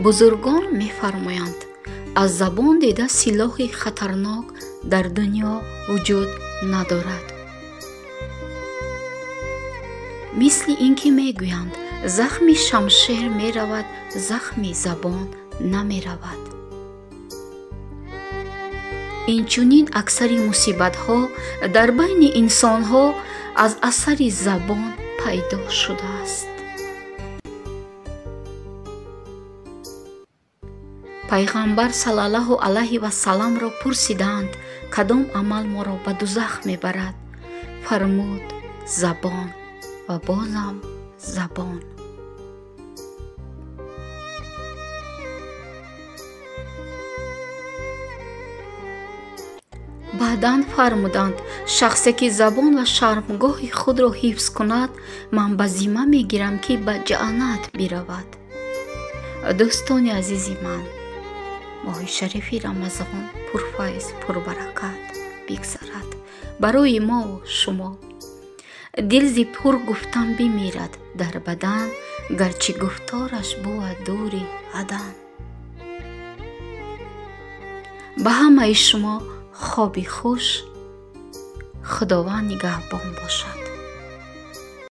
бузургон мефармоянд, аз забон дида силоҳи хатарнок дар дунё вуҷуд надорад. мисли ин ки мегӯянд, захми шамшер меравад, захми забон намеравад. инчунин аксари мусибатҳо дар байни инсонҳо аз асари забон пайдо шудааст. пайғамбар саллаллоҳу алайҳи васалламро пурсиданд, кадом амал моро ба дузах мебарад? фармуд, забон ва бозам забон. баъдан фармуданд, шахсе ки забон ва шармгоҳи худро ҳифз кунад, ман ба зимма мегирам ки ба ҷаннат биравад. дӯстони азизи ман, моҳи шарифи рамазон пурфайз пурбаракат бигзарад барои мову шумо. дил зи пур гуфтан бимирад дар бадан, гарчи гуфтораш бувад дури адан. ба ҳамаи шумо خوابی خوش. خداوند نگهبان باشد.